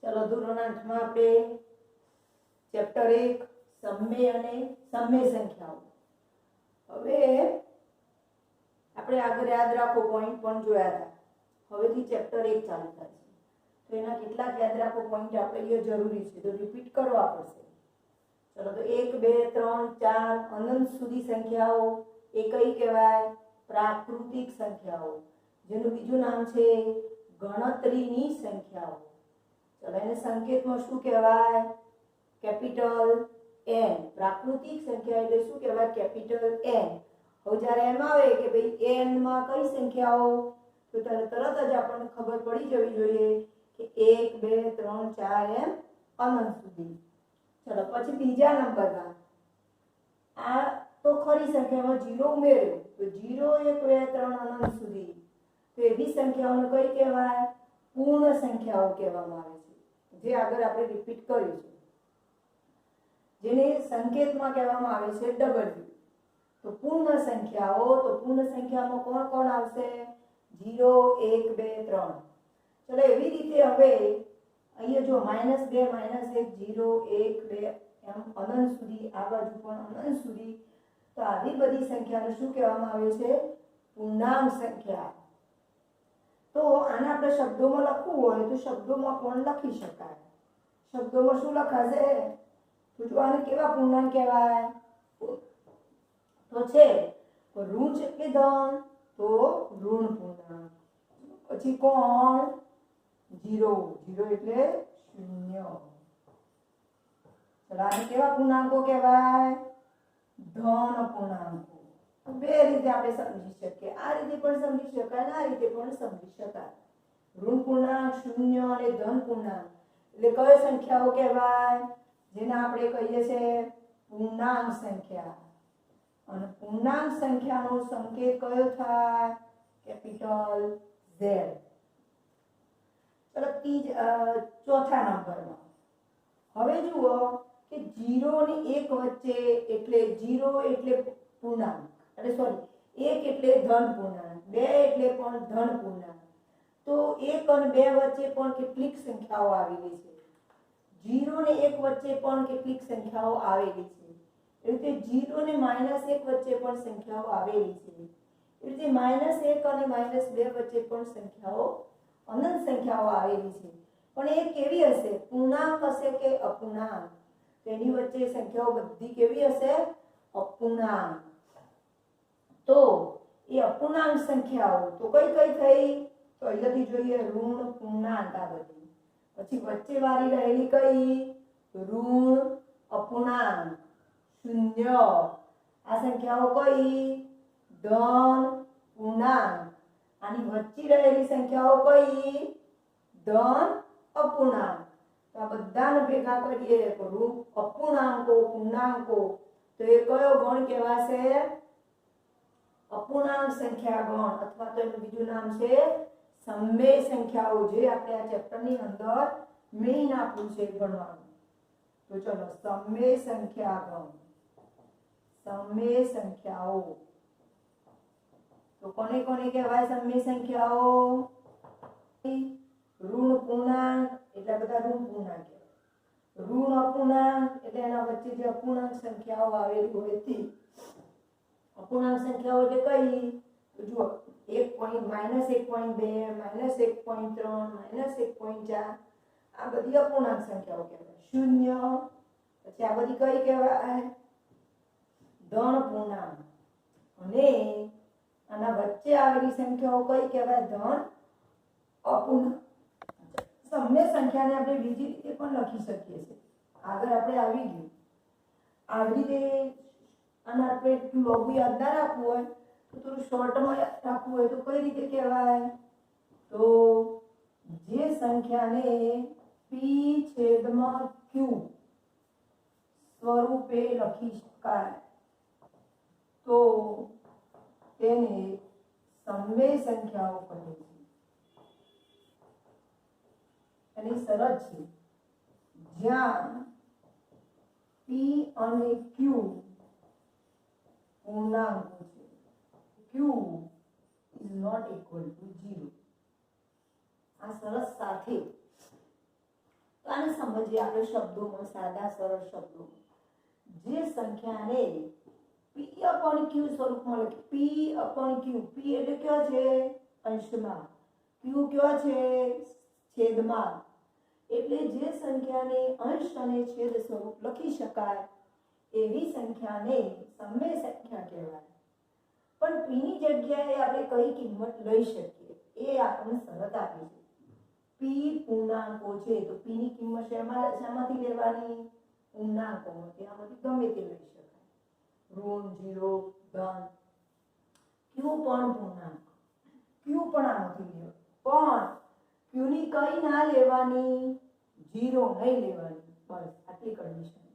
चलो ધોરણ 8 માં આપણે ચેપ્ટર 1 સમય અને સમય સંખ્યાઓ. હવે આપણે આગળ યાદ રાખો પોઈન્ટ પણ જોયા હતા. હવેથી ચેપ્ટર 1 ચાલુ થાય છે, તો એના કેટલાક યાદ રાખો પોઈન્ટ આપણે એ જરૂરી છે, તો રિપીટ કરવા પડશે. ચલો તો 1 2 3 4 અનંત સુધી સંખ્યાઓ એ કઈ કહેવાય? પ્રાકૃતિક સંખ્યાઓ, જેનું બીજું નામ છે ગણતરીની સંખ્યાઓ. ચલો એને સંકેતમાં શું કહેવાય? Capital N. પ્રાકૃતિક સંખ્યા એટલે શું કહેવાય? Capital N. હવે જ્યારે એમ આવે કે ભાઈ n માં કઈ સંખ્યાઓ, તો તરત જ આપણને ખબર પડી જવી જોઈએ કે 1 2 3 4 એમ અનંત સુધી. ચલો પછી બીજા નંબરમાં આ તો ખરી સંખ્યામાં 0 ઉમેર્યો, તો 0 1 2 3 અનંત સુધી, તો એવી સંખ્યાઓને કઈ કહેવાય? પૂર્ણ સંખ્યાઓ કહેવામાં આવે છે, જે આગળ આપણે રિપીટ કર્યું છે, જેને સંકેતમાં કહેવામાં આવે છે W. તો પૂર્ણ સંખ્યાઓ, તો પૂર્ણ સંખ્યામાં કોણ કોણ આવશે? 0 1 2 3. ચલો એવી રીતે હવે અહીંયા જો -2 -1 0 1 2 એમ અનંત સુધી, આ બાજુ પણ અનંત સુધી, તો આવી બધી સંખ્યાને શું કહેવામાં આવે છે? પૂર્ણાંક સંખ્યા. તો આને આપણે શબ્દોમાં લખવું હોય તો શબ્દોમાં પણ લખી શકાય. શબ્દોમાં શું લખાશે? તો જો આને કેવા પૂર્ણાંક કહેવાય? તો છે ઋણ છે કે ધન? તો ઋણ પૂર્ણાંક. પછી કોણ? 0 0 એટલે 0. ચલો આને કેવા પૂર્ણાંકો કહેવાય? ધન પૂર્ણાંકો. બે રીતે આપણે સમજી શકીએ, આ રીતે પણ સમજી શકાય અને આ રીતે પણ સમજી શકાય. ઋણ પૂર્ણાંક 0 અને ધન પૂર્ણાંક એટલે કઈ સંખ્યાઓ કહેવાય? જેને આપણે કહીએ છીએ પૂર્ણાંક સંખ્યા. અને પૂર્ણાંક સંખ્યાનો સંકેત કયો થાય? Capital Z. ચલો ચોથા નંબરમાં હવે જુઓ કે 0 અને 1 વચ્ચે એટલે 0 એટલે પૂર્ણાંક, એટલે સોરી 1 એટલે ધન પૂર્ણાંક, 2 એટલે પણ ધન પૂર્ણાંક. તો 1 અને 2 વચ્ચે પણ કેટલીક સંખ્યાઓ આવેલી છે. 0 અને 1 વચ્ચે પણ કેટલીક સંખ્યાઓ આવેલી છે. એ રીતે 0 અને -1 વચ્ચે પણ સંખ્યાઓ આવેલી છે. એ રીતે -1 અને -2 વચ્ચે પણ સંખ્યાઓ, અનંત સંખ્યાઓ આવેલી છે. પણ એ કેવી હશે? પૂર્ણાંક હશે કે અપૂર્ણાંક? તેની વચ્ચે સંખ્યાઓ બધી કેવી હશે? અપૂર્ણાંક. તો એ અપૂર્ણાંક સંખ્યાઓ તો કઈ કઈ થઈ? તો અહીંયાથી જોઈએ ઋણ પૂર્ણાંક આ બધી. પછી વચ્ચે વાળી રહેલી કઈ? ઋણ અપૂર્ણાંક 0. આ સંખ્યાઓ કઈ? ધન પૂર્ણાંક. આની વચ્ચે રહેલી સંખ્યાઓ કઈ? ધન અપૂર્ણાંક. તો આ બધાને ભેગા કરીએ તો ઋણ અપૂર્ણાંકો પૂર્ણાંકો, તો એ કયો ગણ કહેવાશે? અપૂર્ણાંક સંખ્યા ગણ, અથવા તો એનું બીજું નામ છે સમય સંખ્યાઓ, જે આપણે આ ચેપ્ટરની અંદર મેઈન આપ્યું છે ભણવાનું. તો ચલો સમય સંખ્યા ગણ, સમય સંખ્યાઓ. તો કોને કોને કહેવાય સમય સંખ્યાઓ? ઋણ પૂર્ણાંક એટલે બધા ઋણ પૂર્ણાંક કહેવાય. ઋણ અપૂર્ણાંક એટલે એના વચ્ચે જે અપૂર્ણાંક સંખ્યાઓ આવેલી હોય તે. અપૂર્ણાંક સંખ્યાઓ એટલે કઈ? તો જુઓ 1.2 -1.3 -1.4 આ બધી અપૂર્ણાંક સંખ્યાઓ કહેવાય. 0 પછી આ બધી કઈ કહેવાય? ધન પૂર્ણાંક. અને આના વચ્ચે આવેલી સંખ્યાઓ કઈ કહેવાય? ધન અપૂર્ણાંક. સમય સંખ્યાને આપણે બીજી રીતે પણ લખી શકીએ છીએ. આગળ આપણે આવી ગયું. આવી રીતે આને આપણે એટલું લોબુ યાદ ના રાખવું હોય તો થોડું શોર્ટમાં યાદ રાખવું હોય તો કઈ રીતે કહેવાય? તો જે સંખ્યાને P/Q સ્વરૂપે લખી શકાય તો તેને સમય સંખ્યાઓ કહે છે. અને સરળ છે. જ્યાં P અને Q પૂર્ણાંકો છે. Q is not equal to 0. આ સરસ સાથે તો આને સમજીએ આપણે શબ્દોમાં, સાદા સરળ શબ્દોમાં. જે સંખ્યાને p upon q સ્વરૂપમાં લખી, p upon q, p એટલે કયો છે? અંશમાં, q કયો છે? છેદમાં. એટલે જે સંખ્યાને અંશ અને છેદ સ્વરૂપ લખી શકાય એવી સંખ્યાને સમય સંખ્યા કહેવાય. પણ p ની જગ્યાએ આપણે કઈ કિંમત લઈ શકીએ એ આપણને શરત આપી છે. p પૂર્ણાંકો છે તો p ની કિંમત શામાંથી લેવાની? પૂર્ણાંકોમાંથી. આમાંથી ગમે તે લઈ શકાય, ઋણ, 0, ધન. q પણ પૂર્ણાંક, q પણ આમાંથી લેવો, પણ q ની કઈ ના લેવાની? 0 નહીં લેવાની. બસ આટલી કન્ડિશન.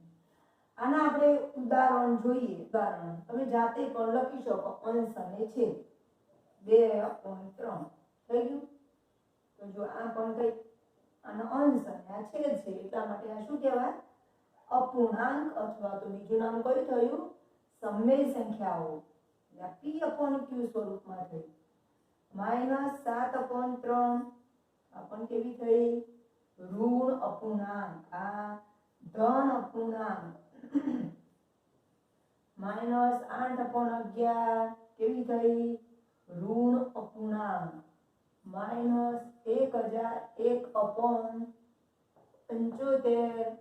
આના આપણે ઉદાહરણ જોઈએ. ઉદાહરણ તમે જાતે પણ લખી શકો, અંશ અને છેદ 2/3 થઈ ગયું. તો જો આ પણ કઈ, આનો અંશ અને આ છેદ છે એટલા માટે આ શું કહેવાય? અપૂર્ણાંક, અથવા તો બીજું નામ કયું થયું? સમય સંખ્યાઓ. p upon q સ્વરૂપમાં થઈ. -7/3 આ પણ કેવી થઈ? ઋણ અપૂર્ણાંક. આ ધન અપૂર્ણાંક. -8/11 કેવી થઈ? ઋણ અપૂર્ણાંક. -1001/75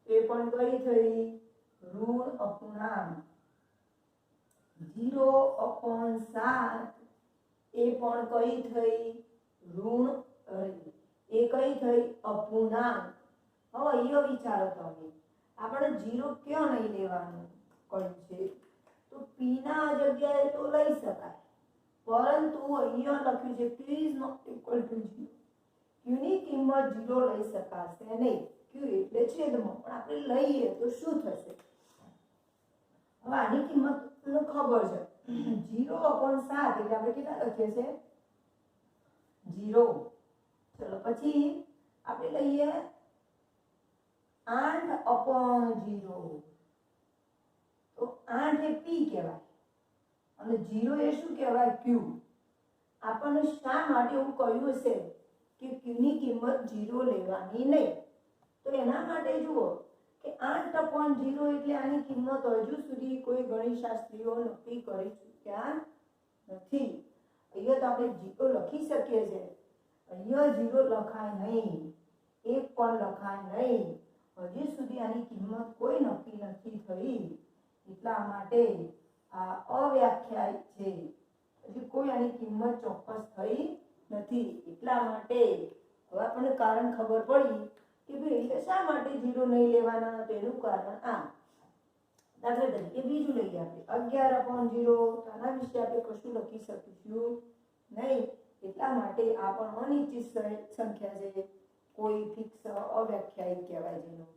એ પણ કઈ થઈ? ઋણ અપૂર્ણાંક. 0/7 એ પણ કઈ થઈ? ઋણ એ કઈ થઈ? અપૂર્ણાંક. હવે અહીંયા વિચારો તમે, આપણે 0 ક્યાં નહીં લેવાનું કહ્યું છે? તો p ના જગ્યાએ તો લઈ શકાય, પરંતુ અહીંયા લખ્યું છે q is not equal to 0. q ની કિંમત 0 લઈ શકાશે નહીં. q એટલે છેદમાં, પણ આપણે લઈએ તો શું થશે? હવે આની કિંમત ખબર છે, 0/7 એટલે આપણે કેટલા લખીએ છે? 0. ચલો પછી આપણે લઈએ 8/0. તો 8 એ p કહેવાય અને 0 એ શું કહેવાય? q. આપણને શા માટે એવું કહ્યું છે કે q ની કિંમત 0 લેવાની નહીં? તો એના માટે જુઓ કે 8/0 એટલે આની કિંમત હજુ સુધી કોઈ ગણિતશાસ્ત્રીઓ નક્કી કરી ચૂક્યા નથી. અહીંયા તો આપણે 0 લખી શકીએ છીએ, અહીંયા 0 લખાય નહીં, 1 પણ લખાય નહીં. હજી સુધી આની કિંમત કોઈ નક્કી નથી થઈ, એટલા માટે આ અવ્યાખ્યાયિત છે. હજી કોઈ આની કિંમત ચોક્કસ થઈ નથી, એટલા માટે હવે આપણને કારણ ખબર પડી કે ભાઈ શા માટે 0 નહીં લેવાના? તો એનું કારણ આ. દાખલા તરીકે બીજું લઈએ આપણે 11/0. આના વિશે આપણે કશું લખી શકીશું નહીં, એટલા માટે આ પણ અનિશ્ચિત સંખ્યા છે, કોઈ ફિક્સ અવ્યાખ્યાયિત કહેવાય જેનું.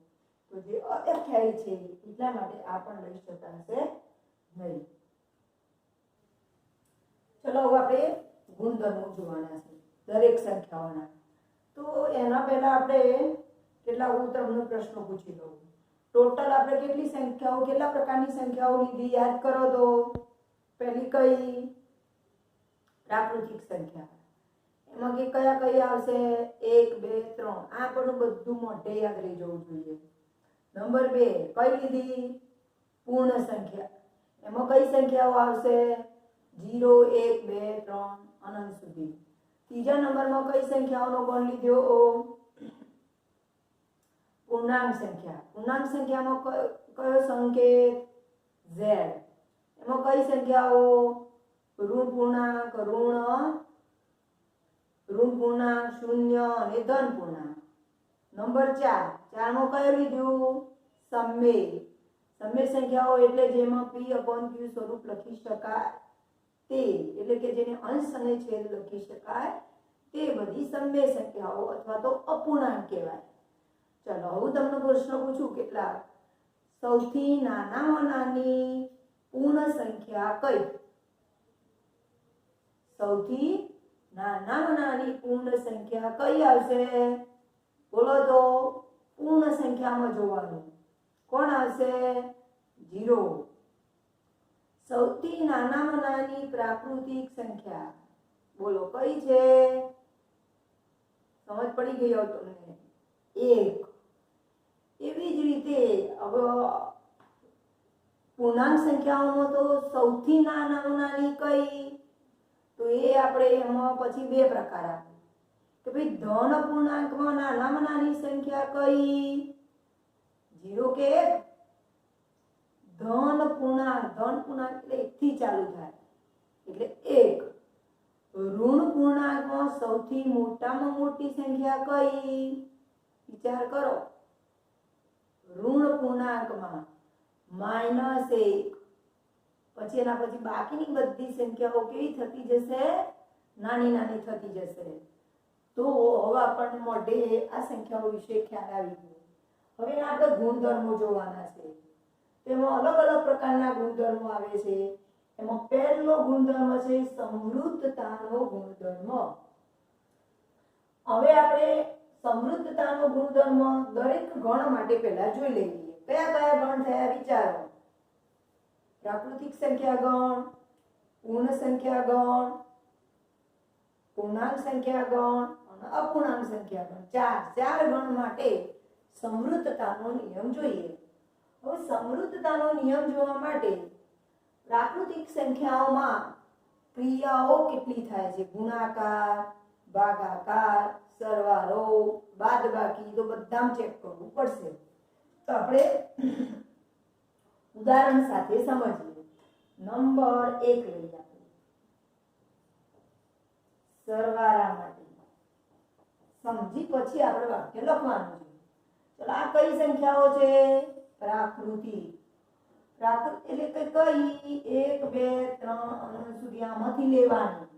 તો જે અવ્યાખ્યાયિત છે એટલા માટે આ પણ લઈ શકાશે નહીં. ચલો હવે આપણે ગુણધર્મો જોવાના છે દરેક સંખ્યાઓના. તો એના પહેલા આપણે કેટલા હું તમને પ્રશ્નો પૂછી લઉં. ટોટલ આપણે કેટલી સંખ્યાઓ, કેટલા પ્રકારની સંખ્યાઓ લીધી યાદ કરો તો? પહેલી કઈ? પ્રાકૃતિક સંખ્યા. એમાં કે કયા કયા આવશે? 1, 2, 3. આ પણ બધું મોઢે યાદ રહી જવું જોઈએ. નંબર 2 કઈ લીધી? પૂર્ણ સંખ્યા. એમાં કઈ સંખ્યાઓ આવશે? 0, 1, 2, 3 અનંત સુધી. ત્રીજા નંબરમાં કઈ સંખ્યાઓનો ગણ લીધો? પૂર્ણાંક સંખ્યા. પૂર્ણાંક સંખ્યામાં કયો સંકેત? z. એમાં કઈ સંખ્યાઓ? ઋણ પૂર્ણાંક, ઋણ પૂર્ણાંક, શૂન્ય અને ધન પૂર્ણાંક. નંબર 4 માં કયો લીધું? સમય. સમય સંખ્યાઓ એટલે જેમાં p/q સ્વરૂપ લખી શકાય તે, એટલે કે જેને અંશ અને છેદ લખી શકાય તે બધી સમય સંખ્યાઓ અથવા તો અપૂર્ણાંક કહેવાય. ચલો હું તમને પ્રશ્ન પૂછું કેટલાક. સૌથી નાનામાં નાની પૂર્ણ સંખ્યા કઈ? સૌથી નાનામાં નાની પૂર્ણ સંખ્યા કઈ આવશે? બોલો તો. પૂર્ણ સંખ્યામાં જોવાનું. કોણ આવશે? 0. સૌથી નાનામાં નાની પ્રાકૃતિક સંખ્યા બોલો કઈ છે? સમજ પડી ગઈ હોય તમને? 1. એવી જ રીતે હવે પૂર્ણાંક સંખ્યાઓમાં તો સૌથી નાની કઈ, તો એ આપણે એમાં પછી બે પ્રકાર આપે કે ભાઈ ધન પૂર્ણાંકમાં નાનામાં નાની સંખ્યા કઈ, 0 કે 1. ધન પૂર્ણાંક એટલે 1 થી ચાલુ થાય એટલે 1. ઋણ પૂર્ણાંકમાં સૌથી મોટામાં મોટી સંખ્યા કઈ, વિચાર કરો. ઋણ પૂર્ણાંકમાં -1, પછી એના પછી બાકીની બધી સંખ્યાઓ કેવી થતી જશે, નાની નાની થતી જશે. તો હવે આપણને મોઢે આ સંખ્યાઓ વિશે ખ્યાલ આવી ગયો. હવે આપણે ગુણધર્મો જોવાના છે. તેમાં અલગ અલગ પ્રકારના ગુણધર્મો આવે છે. એમાં પહેલો ગુણધર્મ છે સમૃદ્ધતાનો ગુણધર્મ. હવે આપણે સમૃદ્ધતાનો ગુણધર્મ દરેક ગણ માટે પહેલા જોઈ લઈએ. કયા કયા ગણ થયા વિચારો. પ્રાકૃતિક સંખ્યા ગણ, પૂર્ણ સંખ્યા ગણ, પૂર્ણાંક સંખ્યા ગણ અને અપૂર્ણાંક સંખ્યા ગણ. ચાર ગણ માટે સમૃદ્ધતાનો નિયમ જોઈએ. હવે સમૃદ્ધતાનો નિયમ જોવા માટે પ્રાકૃતિક સંખ્યાઓમાં ક્રિયાઓ કેટલી થાય છે, ગુણાકાર, ભાગાકાર, સરવાળો, બાદબાકી, તો બધામાં ચેક કરવું પડશે. તો આપણે ઉદાહરણ સાથે સમજીએ. નંબર 1 લઈએ આપણે. સરવાળા માટે સમજી પછી આપણે વાક્ય લખવાનું છે. ચલો આ કઈ સંખ્યાઓ છે, પ્રાકૃતિક. એટલે કે કઈ 1 2 3 સુધી આમાંથી લેવાની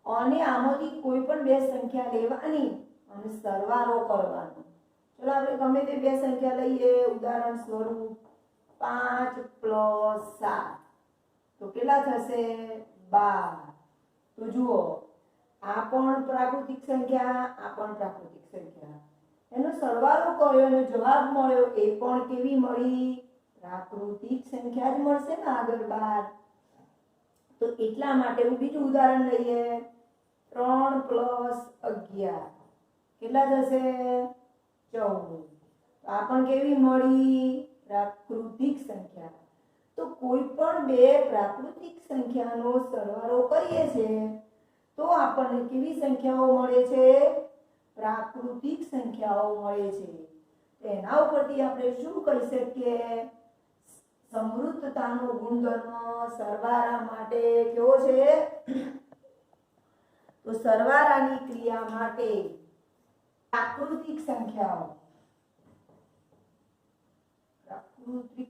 અને આમાંથી કોઈ પણ બે સંખ્યા લેવાની અને સરવાળો કરવાનો. ચલો આપણે ગમે તે બે સંખ્યા લઈએ. ઉદાહરણ સ્વરૂપ 5 + 7 તો કેટલા થશે, 12. તો જુઓ આ પણ પ્રાકૃતિક સંખ્યા, આ પણ પ્રાકૃતિક સંખ્યા. એનો સરવાળો કર્યો અને જવાબ મળ્યો એ પણ કેવી મળી, પ્રાકૃતિક સંખ્યા જ મળશે ને આગળ 12. તો એટલા માટે હું બીજું ઉદાહરણ લઈએ. 3 + 11 કેટલા થશે, 14. તો આ પણ કેવી મળી, પ્રાકૃતિક સંખ્યા. તો કોઈ પણ બે પ્રાકૃતિક સંખ્યાનો સરવાળો કરીએ છે તો આપણને કેવી સંખ્યાઓ મળે છે, પ્રાકૃતિક સંખ્યાઓ મળે છે. એના ઉપરથી આપણે શું કહી શકીએ, સમૃદ્ધતાનો ગુણધર્મ સરવાળા માટે કેવો છે, તો સરવાળાની ક્રિયા માટે પ્રાકૃતિક સંખ્યાઓ સમૃદ્ધ છે.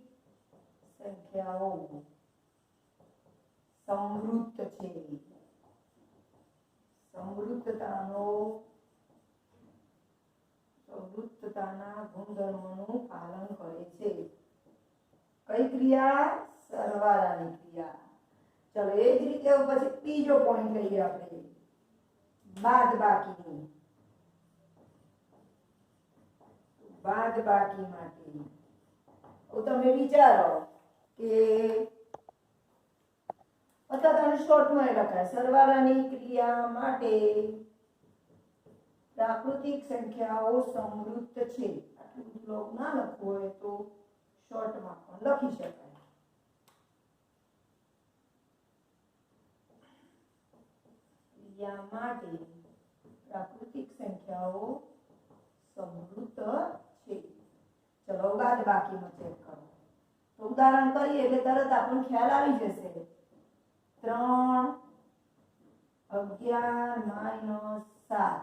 સમૃદ્ધતાના ગુણધર્મોનું પાલન કરે છે. કઈ ક્રિયા, સરવાળાની ક્રિયા. ચલો એ જ રીતે પછી ત્રીજો પોઈન્ટ લઈએ આપણે, બાદબાકી. બાદબાકી માટે તમે વિચારો કે અથવા તમે શોર્ટમાં લખાય, સરવાળાની ક્રિયા માટે પ્રાકૃતિક સંખ્યાઓ સમૃદ્ધ છે. આટલું બ્લોક ના લખવું હોય તો શોર્ટમાં પણ લખી શકાય. ક્રિયા માટે પ્રાકૃતિક સંખ્યાઓ સમૃદ્ધ છે. ચલો બાદબાકીમાં ચેક કરો. તો ઉદાહરણ કરીએ એટલે તરત આપણને ખ્યાલ આવી જશે. 3 11 - 7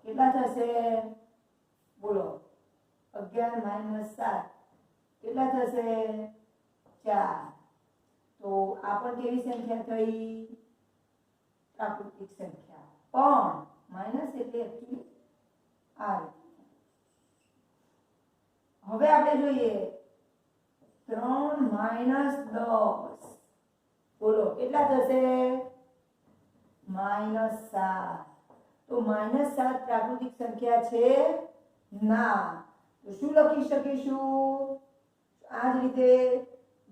કેટલા થશે, બોલો. 11 - 7 કેટલા થશે, 4. તો આ પણ કેવી સંખ્યા થઈ, પ્રાકૃતિક સંખ્યા. પણ માઈનસ એટલે એકચ્યુઅલી આ. હવે આપણે જોઈએ 3 - 10 બોલો કેટલા થશે, -7. તો -7 પ્રાકૃતિક સંખ્યા છે ના. તો શું લખી શકીશું, આ જ રીતે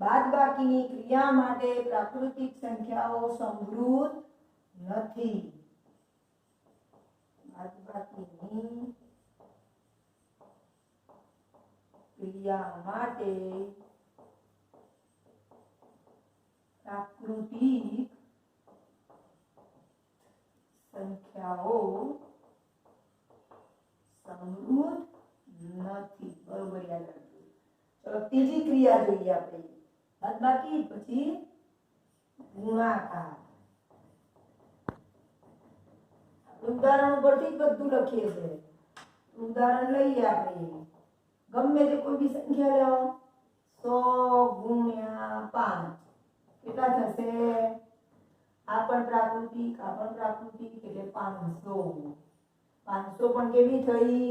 બાદબાકીની ક્રિયા માટે પ્રાકૃતિક સંખ્યાઓ સમૃદ્ધ નથી. બાદબાકીની ક્રિયા માટે પ્રાકૃતિક સંખ્યાઓ સમૃદ્ધ નથી. બરોબર યાદ રાખજો. ચલો ત્રીજી ક્રિયા જોઈએ આપણે. બાદબાકી પછી ગુણાકાર. ઉદાહરણ પરથી જ બધું લખીએ છે. ઉદાહરણ લઈએ આપણે. ગમે તે કોઈ બી સંખ્યા લો. 100 × 5 કેટલા થશે? આ પણ પ્રાકૃતિક, આ પણ પ્રાકૃતિક એટલે 500. 500 પણ કેવી થઈ?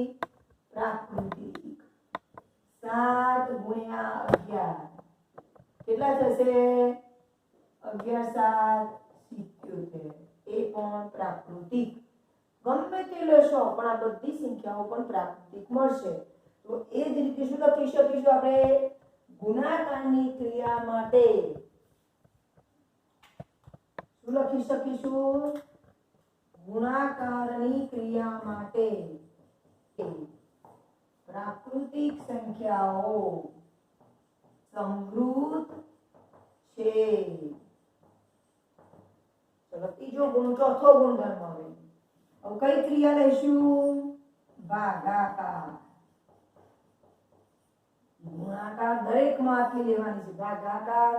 પ્રાકૃતિક. 7 × 11 કેટલા થશે? 11 × 7 77 એ પણ પ્રાકૃતિક. ગમે તે લેશો પણ આ બધી સંખ્યાઓ પણ પ્રાકૃતિક મળશે. તો એ જ રીતે શું લખી શકીશું આપણે? ગુણાકારની ક્રિયા માટે શું લખી શકીશું? ગુણાકારની ક્રિયા માટે પ્રાકૃતિક સંખ્યાઓ સમૃદ્ધ છે. ચલો ત્રીજો ગુણ, ચોથો ગુણધર્મ. હવે કઈ ક્રિયા લઈશું? ભાગાકાર. ગુણાકાર દરેક માંથી લેવાની છે. ભાગાકાર,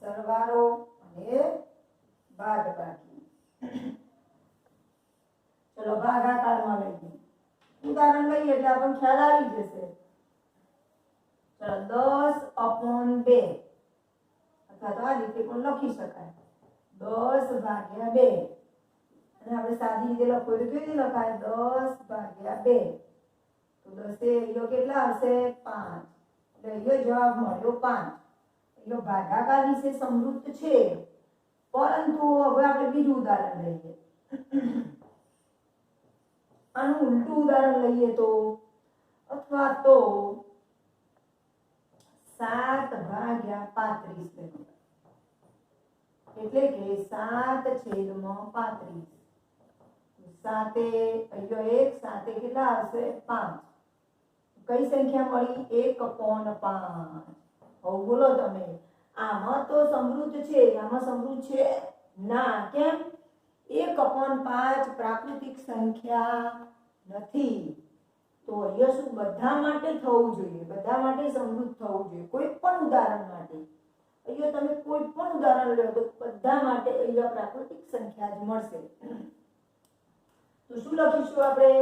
સરવાળો અને બાદબાકી. ચલો ભાગાકારમાં લઈએ. ઉદાહરણ લઈએ એટલે આપણને ખ્યાલ આવી જશે. ચલો 10/2 અથવા તો આ રીતે પણ લખી શકાય. 10/2 અને આપણે સાદી રીતે લખવું તો કેવી રીતે લખાય? 10/2 તો 10 એ કેટલા આવશે? 5. એટલે એ જવાબ મળ્યો 5. એટલે ભાગાકાર વિશે સમૃદ્ધ છે. પરંતુ હવે આપણે બીજું ઉદાહરણ લઈએ. આનું ઉલટું ઉદાહરણ લઈએ તો, અથવા તો 7/35 એટલે કે 7/35. 7 અહીંયા 1, 7 કેટલા આવશે? 5. કઈ સંખ્યા મળી? 1/5. હવે બોલો તમે, આમાં તો સમૃદ્ધ છે, આમાં સમૃદ્ધ છે ના. કેમ? 1/5 પ્રાકૃતિક સંખ્યા નથી. તો અહીંયા શું બધા માટે થવું જોઈએ? બધા માટે સમૃદ્ધ થવું જોઈએ. કોઈ પણ ઉદાહરણ માટે અહીંયા તમે કોઈ પણ ઉદાહરણ લો તો બધા માટે અહીંયા પ્રાકૃતિક સંખ્યા જ મળશે. તો શું લખીશું આપણે?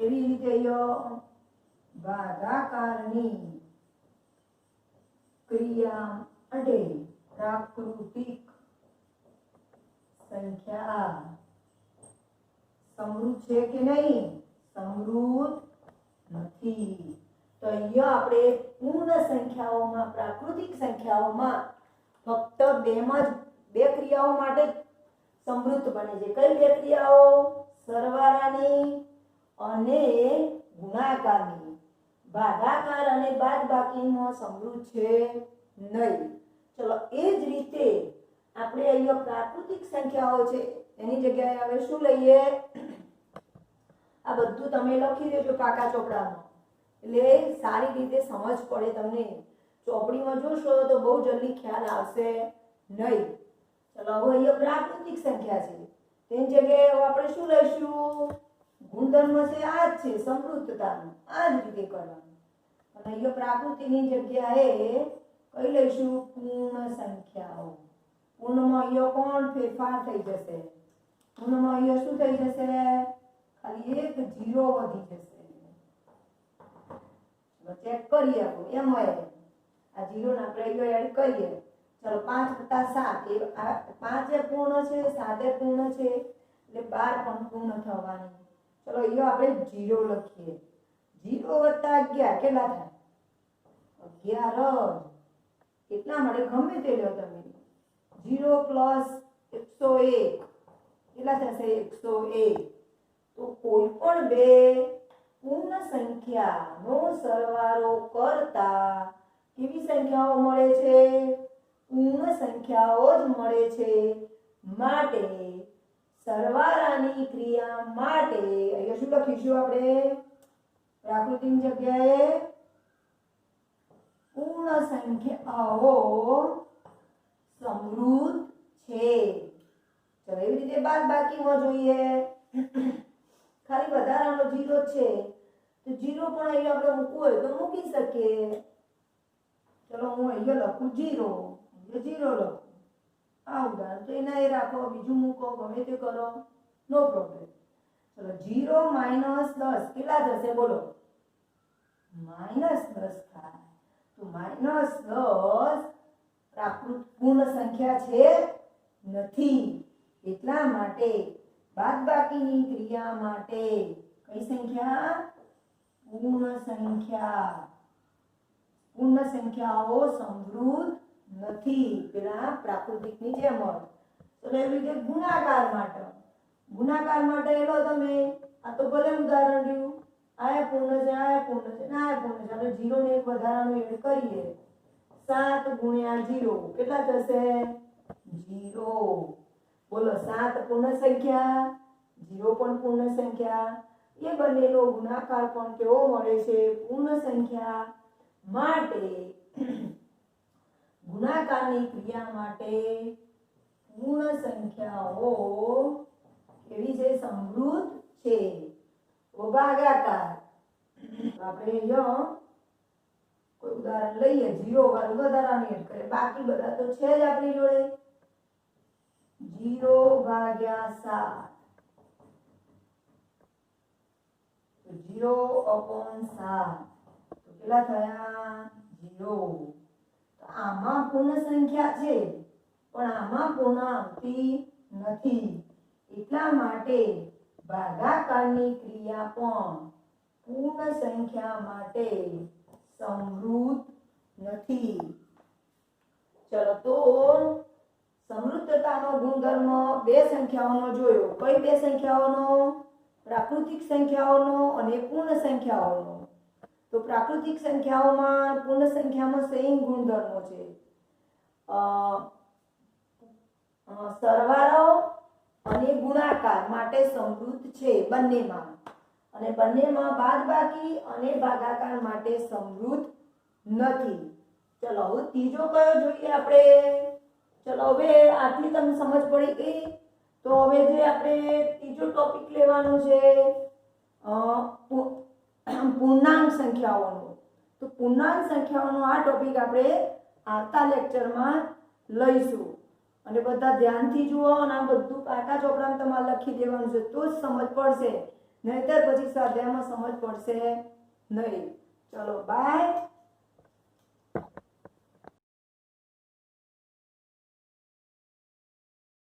એવી રીતે અહીંયા ભાગાકારની ક્રિયા માટે પ્રાકૃતિક સંખ્યા સમૃદ્ધ છે કે નહીં? સમૃદ્ધ નથી. તો અહીંયા આપણે પૂર્ણ સંખ્યાઓમાં, પ્રાકૃતિક સંખ્યાઓમાં ફક્ત બે ક્રિયાઓ માટે સમૃદ્ધ બને છે. કઈ બે ક્રિયાઓ? સરવાળાની અને ગુણાકારની. ભાગાકાર અને બાદબાકીમાં સમૃદ્ધ છે નહીં. ચલો એ જ રીતે આપણે અહીંયા પ્રાકૃતિક સંખ્યાઓ છે એની જગ્યાએ હવે શું લઈએ? આ બધું તમે લખી દેજો પાકા ચોપડામાં, એટલે સારી રીતે સમજ પડે તમને. ચોપડીમાં જોશો તો બહુ જલ્દી ખ્યાલ આવશે નહીં. ચલો હવે અહીંયા પ્રાકૃતિક સંખ્યા છે તેની જગ્યાએ આપણે શું લઈશું? ગુણધર્મ છે આ જ છે, સમૃદ્ધતાનું. આ જ રીતે કરવાનું. અને અહીંયા પ્રાકૃતિકની જગ્યાએ કઈ લઈશું? પૂર્ણ સંખ્યાઓ. પૂર્ણમાં અહીંયા કોણ ફેરફાર થઈ જશે? પૂર્ણમાં અહીંયા શું થઈ જશે? ખાલી એક 0 વધી જશે. ચેક કરીએ આપણે. એમ હોય આ 0 ને આપણે એડ કરીએ. ચલો 5 + 7 એ 5 પૂર્ણ છે, 7 પૂર્ણ છે, એટલે 12 પણ પૂર્ણ થવાની. ચલો અહીંયા આપણે 0 લખીએ. 0 + 11 કેટલા થાય? 11 કેટલા મળે? ગમે તે લો તમે. 0 + 101 કેટલા થશે? 101. તો કોઈ પણ બે પૂર્ણ સંખ્યાનો સરવાળો કરતા કેવી સંખ્યાઓ મળે છે? પૂર્ણ સંખ્યાઓ જ મળે છે. માટે સરવાળાની ક્રિયા માટે અહીંયા શું લખીશું આપણે? પ્રાકૃતિક જગ્યાએ પૂર્ણ સંખ્યાઓ સમૃદ્ધ છે. ચલો એવી રીતે બાદબાકીમાં જોઈએ. ખાલી વધારાનો 0 છે તો 0 પણ અહીંયા આપણે મૂકવું હોય તો મૂકી શકીએ. ચલો હું અહીંયા લખું 0, અહીંયા 0 લખું. આ ઉદાહરણ તો એના એ રાખો, બીજું મૂકો, ગમે તે કરો, નો પ્રોબ્લેમ. ચલો 0 માઇનસ 10 કેટલા થશે બોલો? -10 થાય. તો -10 પૂર્ણ સંખ્યા છે નથી. એટલા માટે બાદબાકીની ક્રિયા માટે કઈ સંખ્યા? પૂર્ણ સંખ્યા. પૂર્ણ સંખ્યાઓ સમૃદ્ધ નથી. પેલા પ્રાકૃતિકની જેમ જ. તો એવી રીતે ગુણાકાર માટે એલો તમે આ તો ભલે ઉદાહરણ રહ્યું, આ પૂર્ણ છે, આ પૂર્ણ છે, આ પૂર્ણ છે. આપણે 0 ને એક વધારાનું એડ કરીએ. 7 ગુણ્યા 0 કેટલા થશે? 0. બોલો 7 પૂર્ણ સંખ્યા, 0 પણ પૂર્ણ સંખ્યા. એ બંનેનો ગુણાકાર પણ કેવો મળે છે? પૂર્ણ સંખ્યા. માટે ગુણાકારની ક્રિયા માટે પૂર્ણ સંખ્યાઓ કેવી છે? સમૃદ્ધ છે. ભાગાકાર આપણે અહીંયા કોઈ ઉદાહરણ લઈએ, 0 વાળું વધારાનું એડ કરીએ. બાકી બધા તો છે જ આપણી જોડે. 0 ભાગ્યા 7 0/7 કેટલા થયા? 0. તો આમાં પૂર્ણ સંખ્યા છે પણ આમાં પૂર્ણ આવતી નથી. એટલા માટે ભાગાકારની ક્રિયા પણ પૂર્ણ સંખ્યા માટે સમૃદ્ધ નથી. ચલો તો સમૃદ્ધતાનો ગુણધર્મ બે સંખ્યાઓનો જોયો. કઈ બે સંખ્યાઓનો? પ્રાકૃતિક સંખ્યાઓનો અને પૂર્ણ સંખ્યાઓનો. તો પ્રાકૃતિક સંખ્યાઓમાં પૂર્ણ સંખ્યામાં સેમ ગુણધર્મો છે. સરવાળો અને ગુણાકાર માટે સમૃદ્ધ છે બંનેમાં, અને બંનેમાં બાદબાકી અને ભાગાકાર માટે સમૃદ્ધ નથી. ચલો હવે ત્રીજો કયો જોઈએ આપણે? ચલો હવે આટલી તમને સમજ પડી ગઈ. તો હવે જે આપણે ત્રીજો ટોપિક લેવાનો છે પૂર્ણાંક સંખ્યાઓનો. તો પૂર્ણાંક સંખ્યાઓનો આ ટોપિક આપણે આવતા લેક્ચરમાં લઈશું. અને બધા ધ્યાનથી જુઓ અને આ બધું પાકા ચોપડામાં તમારે લખી દેવાનું છે તો જ સમજ પડશે, નહીતર પછી સ્વાધ્યાયમાં સમજ પડશે નહીં. ચલો બાય.